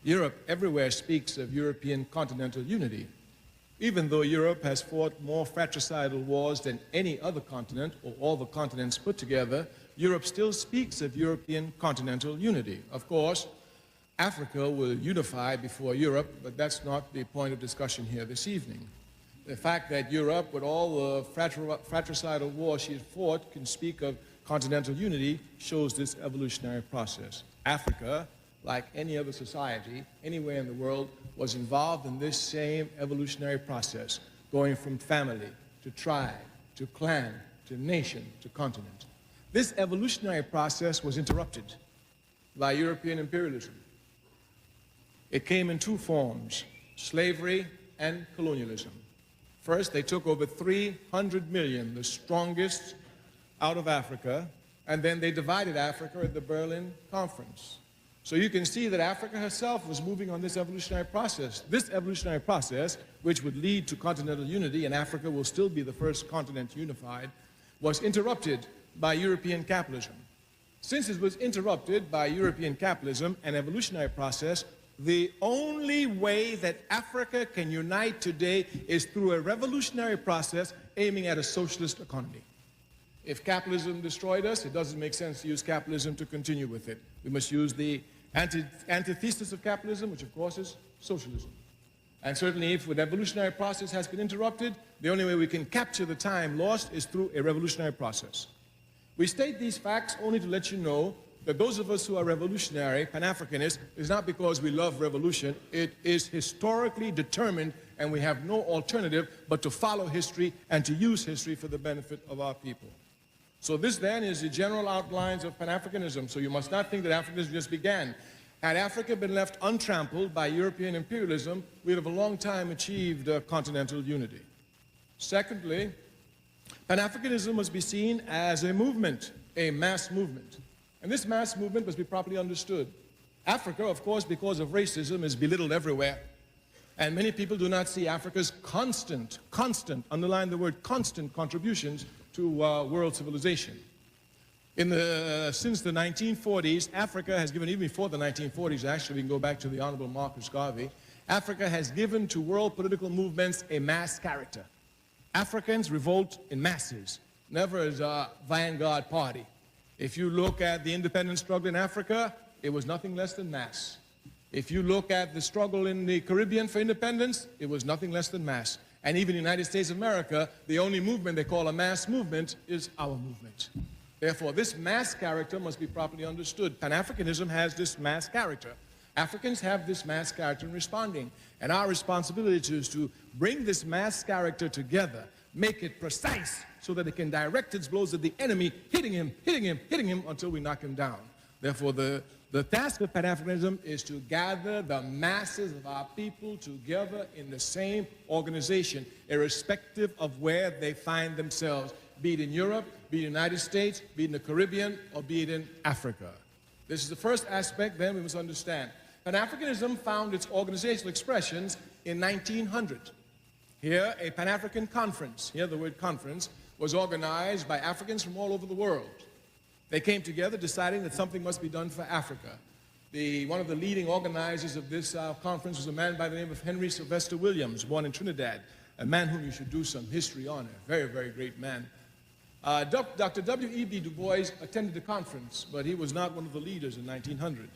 Europe everywhere speaks of European continental unity. Even though Europe has fought more fratricidal wars than any other continent, or all the continents put together, Europe still speaks of European continental unity. Of course, Africa will unify before Europe, but that's not the point of discussion here this evening. The fact that Europe, with all the fratricidal wars she has fought, can speak of continental unity shows this evolutionary process. Africa, like any other society, anywhere in the world, was involved in this same evolutionary process, going from family to tribe, to clan, to nation, to continent. This evolutionary process was interrupted by European imperialism. It came in two forms, slavery and colonialism. First, they took over 300 million, the strongest, out of Africa, and then they divided Africa at the Berlin Conference. So you can see that Africa herself was moving on this evolutionary process. This evolutionary process, which would lead to continental unity, and Africa will still be the first continent unified, was interrupted by European capitalism. Since it was interrupted by European capitalism, an evolutionary process, the only way that Africa can unite today is through a revolutionary process aiming at a socialist economy. If capitalism destroyed us, it doesn't make sense to use capitalism to continue with it. We must use the antithesis of capitalism, which of course is socialism. And certainly if an evolutionary process has been interrupted, the only way we can capture the time lost is through a revolutionary process. We state these facts only to let you know that those of us who are revolutionary, Pan-Africanists, is not because we love revolution. It is historically determined, and we have no alternative but to follow history and to use history for the benefit of our people. So this then is the general outlines of Pan-Africanism. So you must not think that Africanism just began. Had Africa been left untrampled by European imperialism, we would have a long time achieved continental unity. Secondly, Pan-Africanism must be seen as a movement, a mass movement. And this mass movement must be properly understood. Africa, of course, because of racism, is belittled everywhere. And many people do not see Africa's constant, underline the word constant, contributions to world civilization. Since the 1940s, Africa has given, even before the 1940s, actually, we can go back to the Honorable Marcus Garvey, Africa has given to world political movements a mass character. Africans revolt in masses, never as a vanguard party. If you look at the independence struggle in Africa, it was nothing less than mass. If you look at the struggle in the Caribbean for independence, it was nothing less than mass. And even in the United States of America, the only movement they call a mass movement is our movement. Therefore, this mass character must be properly understood. Pan-Africanism has this mass character. Africans have this mass character in responding. And our responsibility is to bring this mass character together, make it precise so that it can direct its blows at the enemy, hitting him until we knock him down. Therefore, the task of Pan-Africanism is to gather the masses of our people together in the same organization, irrespective of where they find themselves, be it in Europe, be it in the United States, be it in the Caribbean, or be it in Africa. This is the first aspect, then we must understand. Pan-Africanism found its organizational expressions in 1900. Here, a Pan-African conference, here the word conference, was organized by Africans from all over the world. They came together deciding that something must be done for Africa. One of the leading organizers of this conference was a man by the name of Henry Sylvester Williams, born in Trinidad, a man whom you should do some history on, a very, very great man. Dr. W.E.B. Du Bois attended the conference, but he was not one of the leaders in 1900.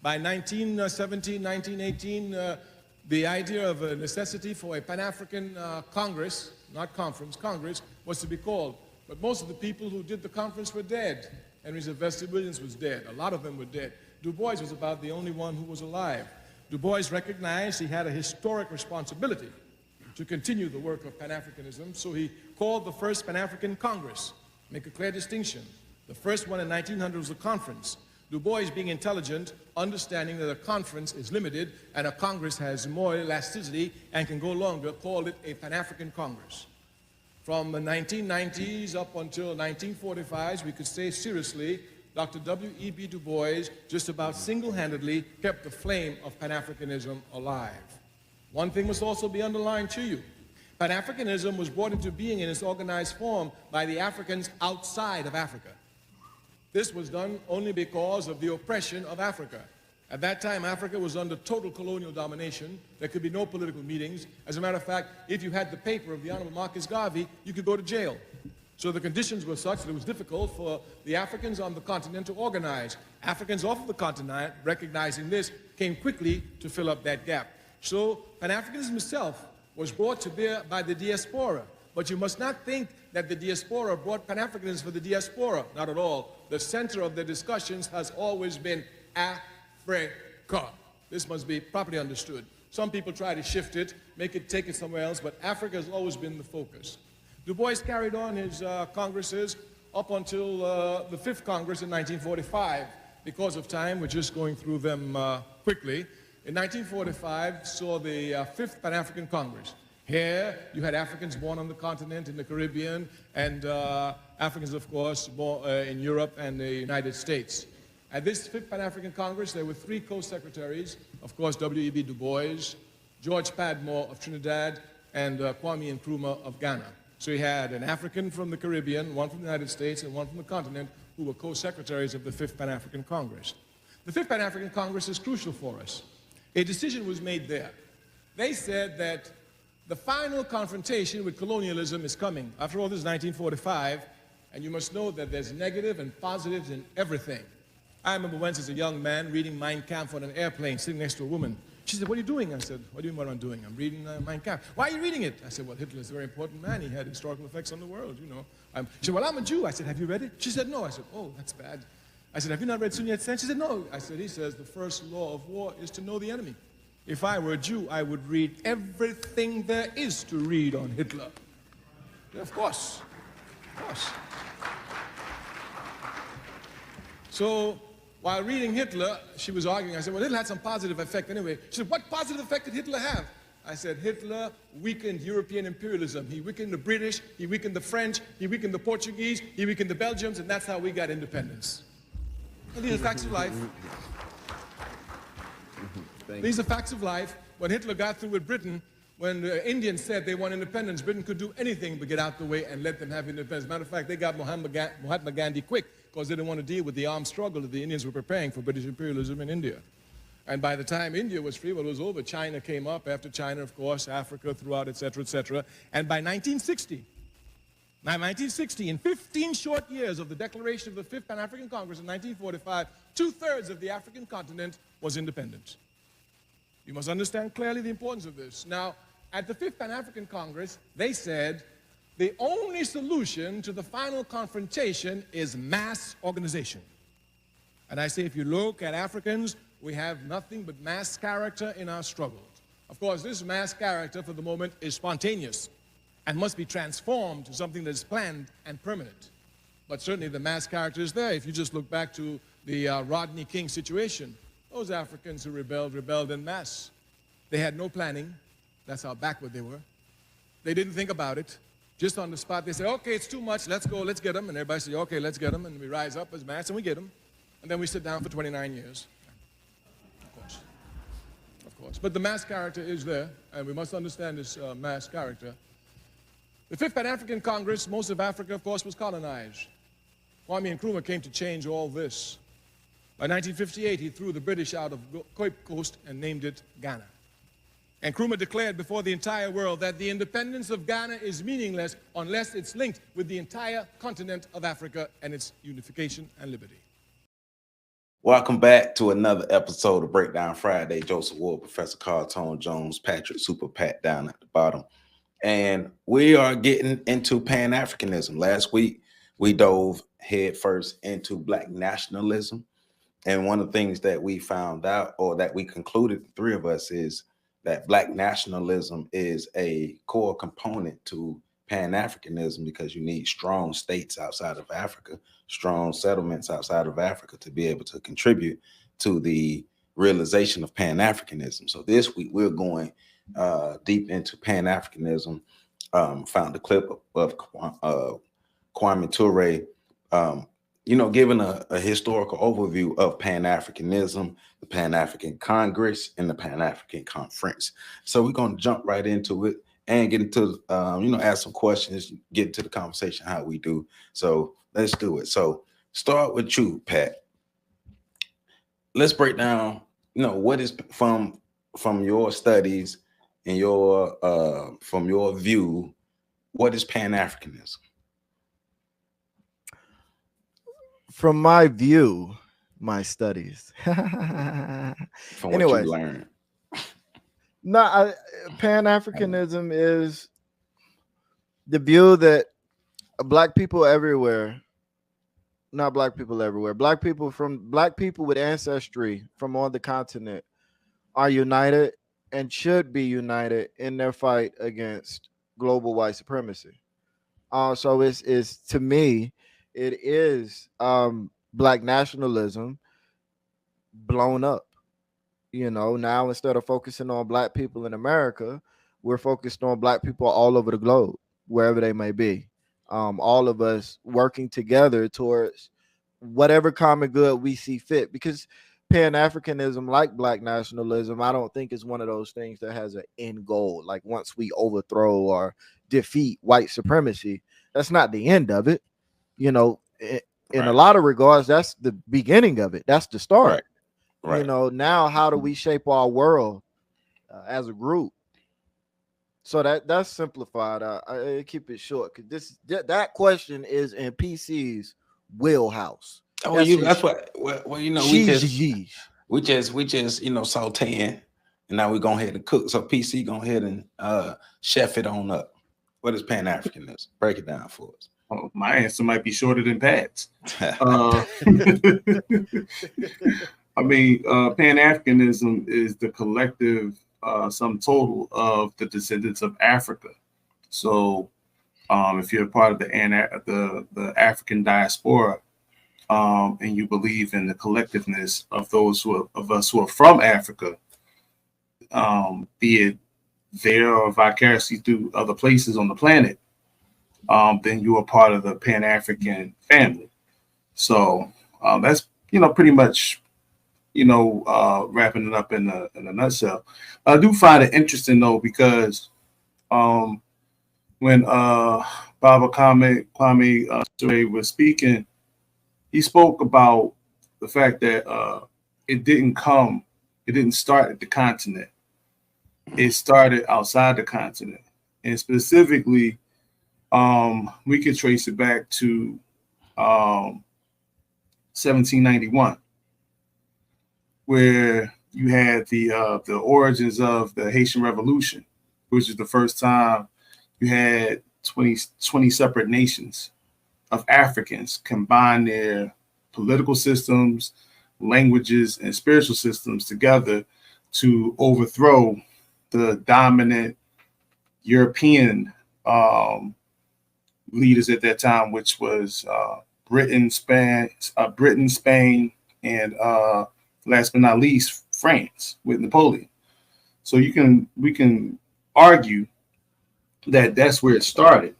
By 1917, 1918, the idea of a necessity for a Pan-African Congress, not conference, Congress, was to be called. But most of the people who did the conference were dead. Henry Sylvester Williams was dead. A lot of them were dead. Du Bois was about the only one who was alive. Du Bois recognized he had a historic responsibility to continue the work of Pan-Africanism, so he called the first Pan-African Congress. Make a clear distinction. The first one in 1900 was a conference. Du Bois, being intelligent, understanding that a conference is limited and a Congress has more elasticity and can go longer, called it a Pan-African Congress. From the 1990s up until 1945, we could say seriously, Dr. W.E.B. Du Bois just about single-handedly kept the flame of Pan-Africanism alive. One thing must also be underlined to you. Pan-Africanism was brought into being in its organized form by the Africans outside of Africa. This was done only because of the oppression of Africa. At that time, Africa was under total colonial domination. There could be no political meetings. As a matter of fact, if you had the paper of the Honorable Marcus Garvey, you could go to jail. So the conditions were such that it was difficult for the Africans on the continent to organize. Africans off of the continent, recognizing this, came quickly to fill up that gap. So Pan-Africanism itself was brought to bear by the Diaspora. But you must not think that the Diaspora brought Pan-Africanism for the Diaspora. Not at all. The center of the discussions has always been Africa. This must be properly understood. Some people try to shift it, take it somewhere else, but Africa has always been the focus. Du Bois carried on his congresses up until the 5th Congress in 1945. Because of time, we're just going through them quickly. In 1945, saw the 5th Pan-African Congress. Here, you had Africans born on the continent, in the Caribbean, and Africans, of course, born in Europe and the United States. At this 5th Pan-African Congress, there were 3 co-secretaries, of course, W.E.B. Du Bois, George Padmore of Trinidad, and Kwame Nkrumah of Ghana. So he had an African from the Caribbean, one from the United States, and one from the continent, who were co-secretaries of the 5th Pan-African Congress. The 5th Pan-African Congress is crucial for us. A decision was made there. They said that the final confrontation with colonialism is coming. After all, this is 1945, and you must know that there's negative and positives in everything. I remember once as a young man reading Mein Kampf on an airplane, sitting next to a woman. She said, "What are you doing?" I said, "What do you mean what I'm doing? I'm reading Mein Kampf." "Why are you reading it?" I said, "Well, Hitler is a very important man. He had historical effects on the world, you know." She said, "Well, I'm a Jew." I said, "Have you read it?" She said, "No." I said, "Oh, that's bad." I said, "Have you not read Sun Yat-sen?" She said, "No." I said, "He says the first law of war is to know the enemy. If I were a Jew, I would read everything there is to read on Hitler." Yeah, of course. Of course. So, while reading Hitler, she was arguing. I said, "Well, Hitler had some positive effect anyway." She said, "What positive effect did Hitler have?" I said, "Hitler weakened European imperialism. He weakened the British, he weakened the French, he weakened the Portuguese, he weakened the Belgians, and that's how we got independence." Well, these are facts of life. These are facts of life. When Hitler got through with Britain, when the Indians said they want independence, Britain could do anything but get out the way and let them have independence. Matter of fact, they got Mahatma Gandhi quick because they didn't want to deal with the armed struggle that the Indians were preparing for British imperialism in India. And by the time India was free, well, it was over. China came up. After China, of course, Africa throughout, et cetera, et cetera. And by 1960, in 15 short years of the declaration of the 5th Pan-African Congress in 1945, 2/3 of the African continent was independent. You must understand clearly the importance of this. Now, at the 5th Pan-African Congress, they said the only solution to the final confrontation is mass organization. And I say, if you look at Africans, we have nothing but mass character in our struggles. Of course, this mass character for the moment is spontaneous and must be transformed to something that is planned and permanent. But certainly the mass character is there. If you just look back to the Rodney King situation, those Africans who rebelled en masse. They had no planning. That's how backward they were. They didn't think about it. Just on the spot, they say, "Okay, it's too much. Let's go, let's get them." And everybody says, "Okay, let's get them." And we rise up as mass and we get them. And then we sit down for 29 years. Of course. Of course. But the mass character is there, and we must understand this mass character. The 5th Pan-African Congress, most of Africa, of course, was colonized. Kwame Nkrumah came to change all this. By 1958, he threw the British out of Cape Coast and named it Ghana. And Nkrumah declared before the entire world that the independence of Ghana is meaningless unless it's linked with the entire continent of Africa and its unification and liberty. Welcome back to another episode of Breakdown Friday. Joseph Ward, Professor Carl Tone Jones, Patrick Super Pat down at the bottom. And we are getting into Pan-Africanism. Last week, we dove headfirst into Black nationalism. And one of the things that we found out, or that we concluded, the 3 of us, is that Black nationalism is a core component to Pan-Africanism, because you need strong states outside of Africa, strong settlements outside of Africa to be able to contribute to the realization of Pan-Africanism. So this week we're going deep into Pan-Africanism. Found a clip of Kwame Ture, giving a historical overview of Pan-Africanism, the Pan-African Congress, and the Pan-African Conference. So we're going to jump right into it and get into, ask some questions, get into the conversation how we do. So let's do it. So start with you, Pat. Let's break down what is from your studies and your from your view, what is Pan-Africanism? From my view, my studies. From what you learned. Pan-Africanism is the view that black people everywhere, not black people everywhere, black people with ancestry from on the continent are united and should be united in their fight against global white supremacy. So it's to me, it is black nationalism blown up. Now instead of focusing on black people in America, we're focused on black people all over the globe, wherever they may be. All of us working together towards whatever common good we see fit, because Pan-Africanism, like black nationalism, I don't think is one of those things that has an end goal. Like once we overthrow or defeat white supremacy, that's not the end of it. In a lot of regards, that's the beginning of it. That's the start. Right. Now how do we shape our world as a group? So that's simplified. I keep it short because that question is in PC's wheelhouse. That's what. Well, we just sauteing, and now we go ahead and cook. So PC go ahead and chef it on up. What is Pan-Africanism? Break it down for us. Oh, my answer might be shorter than Pat's. I mean, Pan-Africanism is the collective sum total of the descendants of Africa. So, if you're a part of the African diaspora, and you believe in the collectiveness of those of us who are from Africa, be it there or vicariously through other places on the planet, then you are part of the Pan-African family. So that's pretty much wrapping it up in a nutshell. I do find it interesting though, because when Baba Kwame Ture was speaking, he spoke about the fact that it didn't start at the continent. It started outside the continent, and specifically, we could trace it back to 1791. Where you had the origins of the Haitian Revolution, which is the first time you had 20 separate nations of Africans combine their political systems, languages, and spiritual systems together to overthrow the dominant European leaders at that time, which was Britain, Spain, and last but not least, France with Napoleon. So we can argue that that's where it started.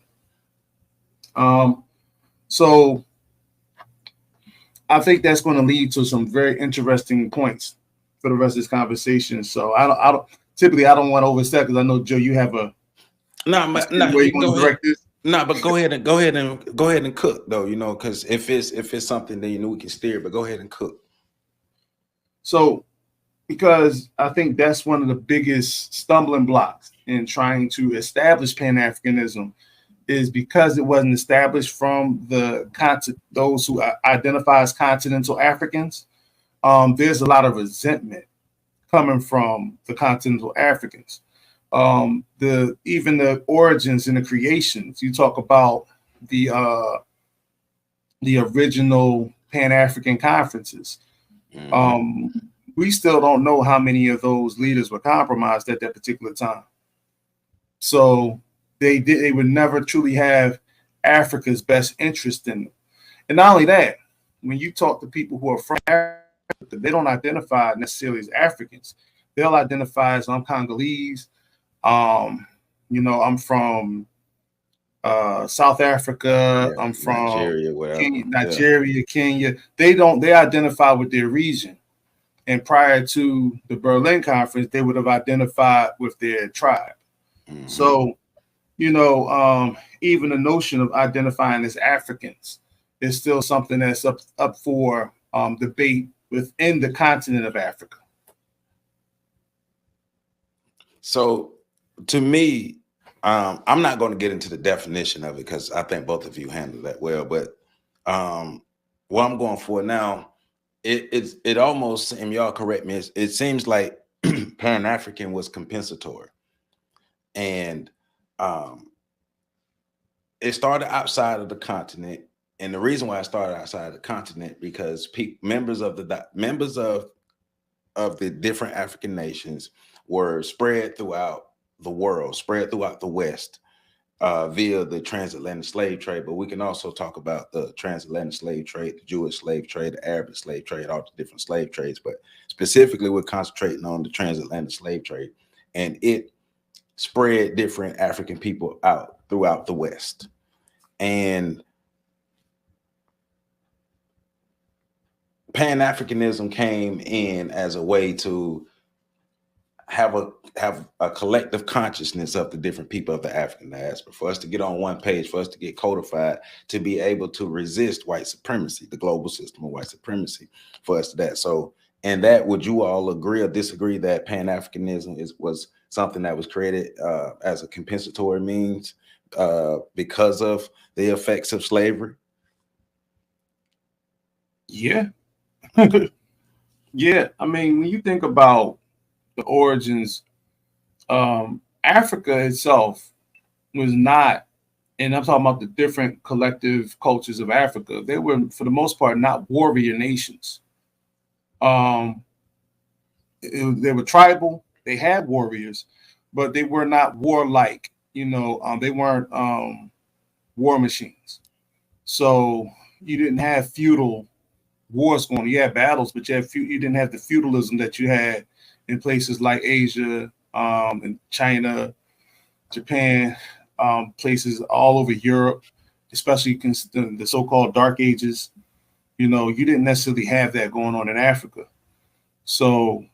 So I think that's going to lead to some very interesting points for the rest of this conversation. So I don't want to overstep, because I know, Joe, you have a but go ahead and cook though, because if it's something that we can steer, but go ahead and cook. So, because I think that's one of the biggest stumbling blocks in trying to establish Pan-Africanism, is because it wasn't established from those who identify as continental Africans. There's a lot of resentment coming from the continental Africans. Even the origins and the creations. You talk about the original Pan-African conferences. We still don't know how many of those leaders were compromised at that particular time. So they would never truly have Africa's best interest in them. And not only that, when you talk to people who are from Africa, they don't identify necessarily as Africans. They'll identify as, I'm Congolese. I'm from South Africa. I'm from Nigeria, Kenya. They identify with their region. And prior to the Berlin Conference, they would have identified with their tribe. Mm-hmm. So, even the notion of identifying as Africans is still something that's up for debate within the continent of Africa. So to me, I'm not going to get into the definition of it because I think both of you handled that well. But what I'm going for now, it almost, and y'all correct me, it seems like Pan-African was compensatory, and it started outside of the continent. And the reason why it started outside of the continent because members of the different African nations were spread throughout the world, spread throughout the West via the transatlantic slave trade. But we can also talk about the transatlantic slave trade, the Jewish slave trade, the Arabic slave trade, all the different slave trades. But specifically, we're concentrating on the transatlantic slave trade. And it spread different African people out throughout the West. And Pan-Africanism came in as a way to have a collective consciousness of the different people of the African diaspora, for us to get on one page, for us to get codified, to be able to resist white supremacy, the global system of white supremacy, for us to that. So, and that, would you all agree or disagree that Pan-Africanism was something that was created as a compensatory means because of the effects of slavery? Yeah. Yeah. I mean, when you think about the origins, Africa itself was not, and I'm talking about the different collective cultures of Africa, they were, for the most part, not warrior nations. They were tribal, they had warriors, but they were not warlike, they weren't war machines. So you didn't have feudal wars going on. You had battles, but you didn't have the feudalism that you had in places like Asia, and China, Japan, places all over Europe, especially the so-called Dark Ages. You didn't necessarily have that going on in Africa. So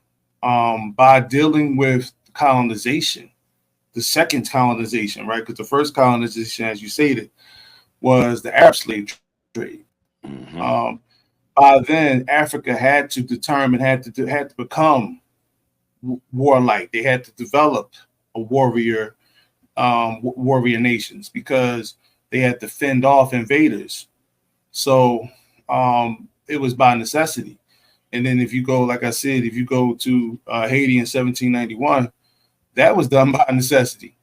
by dealing with colonization, the second colonization, right? Because the first colonization, as you stated, was the Arab slave trade. Mm-hmm. By then, Africa had to become warlike. They had to develop a warrior nations because they had to fend off invaders. So it was by necessity. And then if you go, like I said, if you go to Haiti in 1791, that was done by necessity.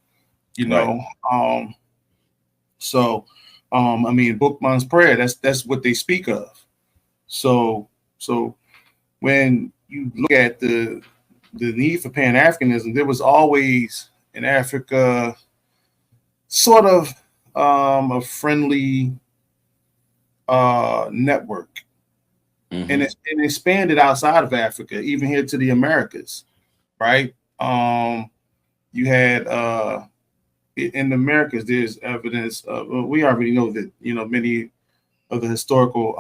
Right. I mean, Bookman's prayer, that's what they speak of. So when you look at the need for Pan-Africanism, there was always in Africa sort of a friendly network. Mm-hmm. And it expanded outside of Africa, even here to the Americas, right? You had in the Americas, there's evidence of, we already know that, many of the historical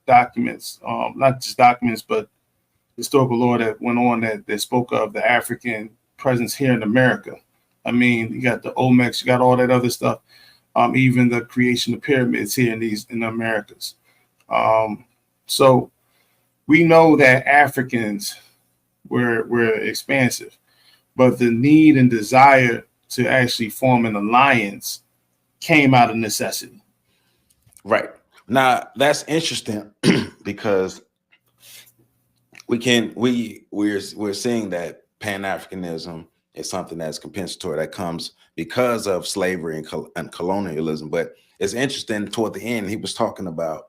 documents, not just documents, but historical law that went on that spoke of the African presence here in America. I mean, you got the Olmecs, you got all that other stuff, even the creation of pyramids here in the Americas. So we know that Africans were expansive, but the need and desire to actually form an alliance came out of necessity. Right. Now that's interesting because we're seeing that Pan-Africanism is something that's compensatory, that comes because of slavery and colonialism. But it's interesting, toward the end, he was talking about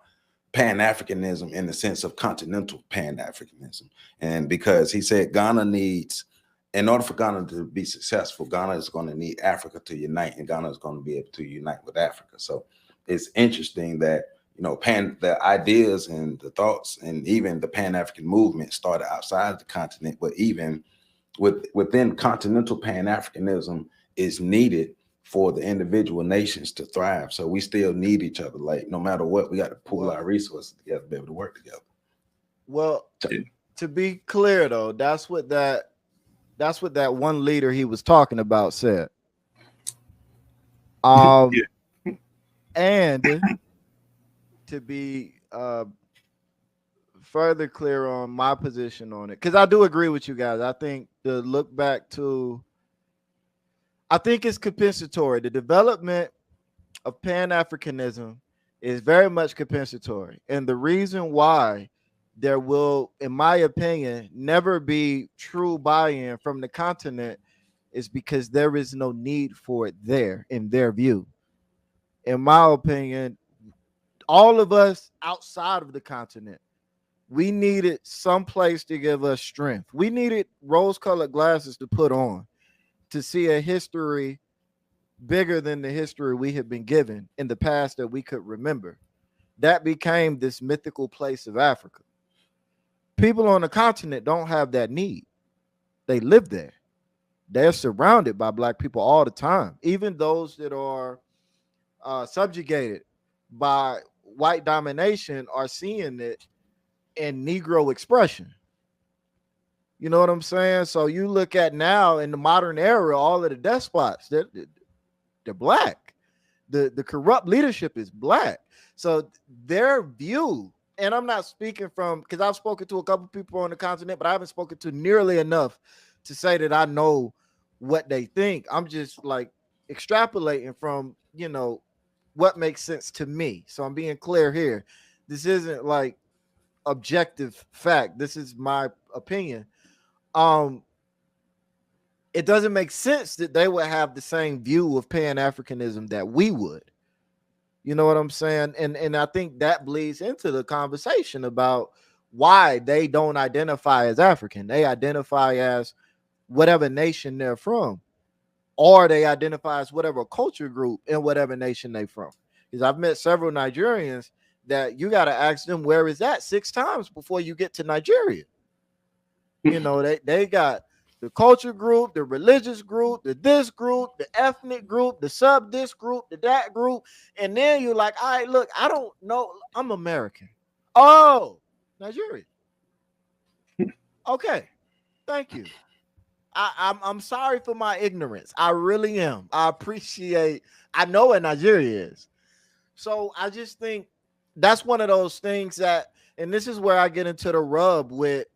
Pan-Africanism in the sense of continental Pan-Africanism. And because he said Ghana needs, in order for Ghana to be successful, Ghana is going to need Africa to unite, and Ghana is going to be able to unite with Africa. So it's interesting that, the ideas and the thoughts and even the Pan-African movement started outside the continent, but even within continental Pan-Africanism is needed for the individual nations to thrive. So we still need each other. Like, no matter what, we got to pool our resources together to be able to work together. Well, to be clear though, that's what that one leader he was talking about said. Yeah. And to be further clear on my position on it, because I do agree with you guys. I think to look back to I think it's compensatory. The development of Pan-Africanism is very much compensatory. And the reason why there will, in my opinion, never be true buy-in from the continent is because there is no need for it there in their view. In my opinion, all of us outside of the continent, we needed some place to give us strength. We needed rose-colored glasses to put on to see a history bigger than the history we have been given in the past that we could remember. That became this mythical place of Africa. People on the continent don't have that need. They live there. They're surrounded by Black people all the time. Even those that are subjugated by white domination are seeing it in Negro expression. You know what I'm saying? So you look at now in the modern era, all of the despots, they're Black. The corrupt leadership is Black. So their view, and I'm not speaking from, because I've spoken to a couple people on the continent, but I haven't spoken to nearly enough to say that I know what they think. I'm just like extrapolating from, you know, what makes sense to me. So I'm being clear here. This isn't like objective fact. This is my opinion. It doesn't make sense that they would have the same view of Pan-Africanism that we would. You know what I'm saying? And I think that bleeds into the conversation about why they don't identify as African. They identify as whatever nation they're from, or they identify as whatever culture group in whatever nation they're from. Because I've met several Nigerians that you got to ask them, where is that 6 times before you get to Nigeria? You know, they got the culture group, the religious group, the this group, the ethnic group, the sub this group, the that group. And then you're like, all right, look, I don't know. I'm American. Oh, Nigeria. Okay. Thank you. I'm sorry for my ignorance. I really am. I know what Nigeria is. So I just think that's one of those things that, and this is where I get into the rub with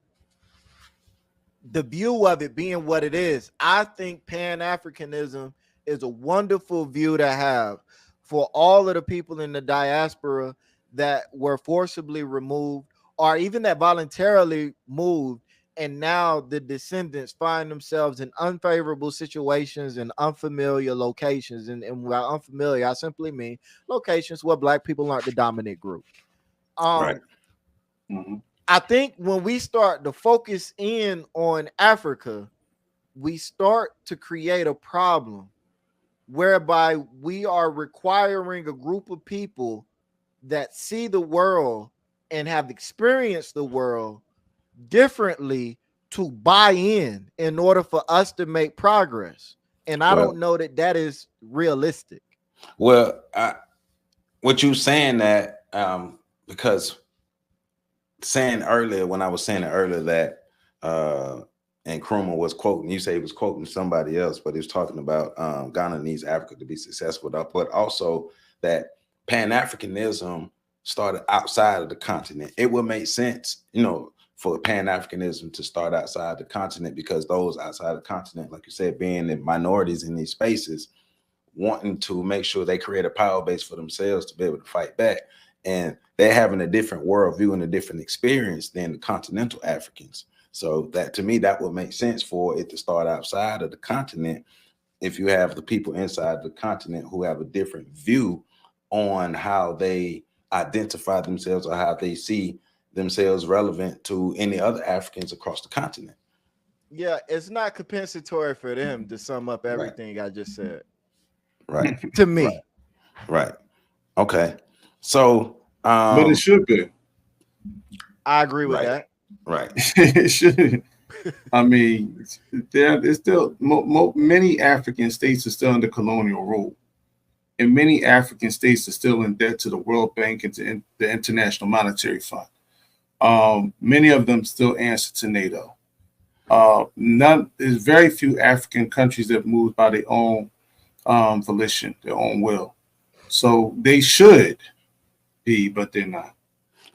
the view of it being what it is. I think Pan-Africanism is a wonderful view to have for all of the people in the diaspora that were forcibly removed, or even that voluntarily moved, and now the descendants find themselves in unfavorable situations in unfamiliar locations. And by unfamiliar, I simply mean locations where Black people aren't the dominant group. Right. Mm-hmm. I think when we start to focus in on Africa, we start to create a problem whereby we are requiring a group of people that see the world and have experienced the world differently to buy in order for us to make progress. And I don't know that is realistic. Well, what you saying that because saying earlier, when I was saying it earlier that and Krumah was quoting, you say he was quoting somebody else, but he was talking about Ghana needs Africa to be successful, but also that Pan-Africanism started outside of the continent. It would make sense, you know, for Pan-Africanism to start outside the continent, because those outside the continent, like you said, being the minorities in these spaces, wanting to make sure they create a power base for themselves to be able to fight back. And they're having a different worldview and a different experience than the continental Africans. So that, to me, that would make sense for it to start outside of the continent if you have the people inside the continent who have a different view on how they identify themselves or how they see themselves relevant to any other Africans across the continent. Yeah, it's not compensatory for them to sum up everything I just said. Right. To me. Right. Okay. So but it should be. I agree with that. Right. It should. I mean, there's still many African states are still under colonial rule, and many African states are still in debt to the World Bank and to the International Monetary Fund. Many of them still answer to NATO. There's very few African countries that move by their own volition, their own will. So they should be, but they're not.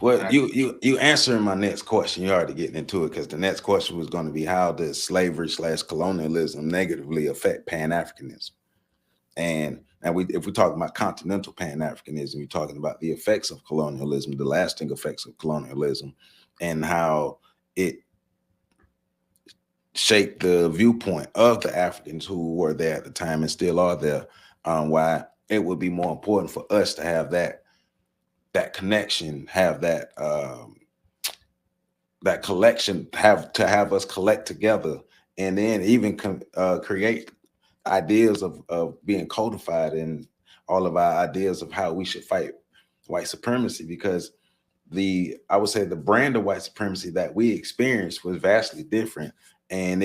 Well, you answering my next question. You already getting into it because the next question was going to be how does slavery/colonialism negatively affect Pan-Africanism? And if we talk about continental Pan-Africanism, we're talking about the effects of colonialism, the lasting effects of colonialism, and how it shaped the viewpoint of the Africans who were there at the time and still are there. Why it would be more important for us to have that connection, have that that collection, have us collect together, and then even create ideas of being codified in all of our ideas of how we should fight white supremacy, because I would say the brand of white supremacy that we experienced was vastly different, and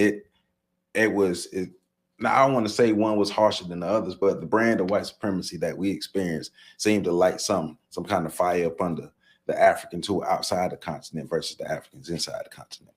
now I don't want to say one was harsher than the others, but the brand of white supremacy that we experienced seemed to light some kind of fire up under the Africans who were outside the continent versus the Africans inside the continent.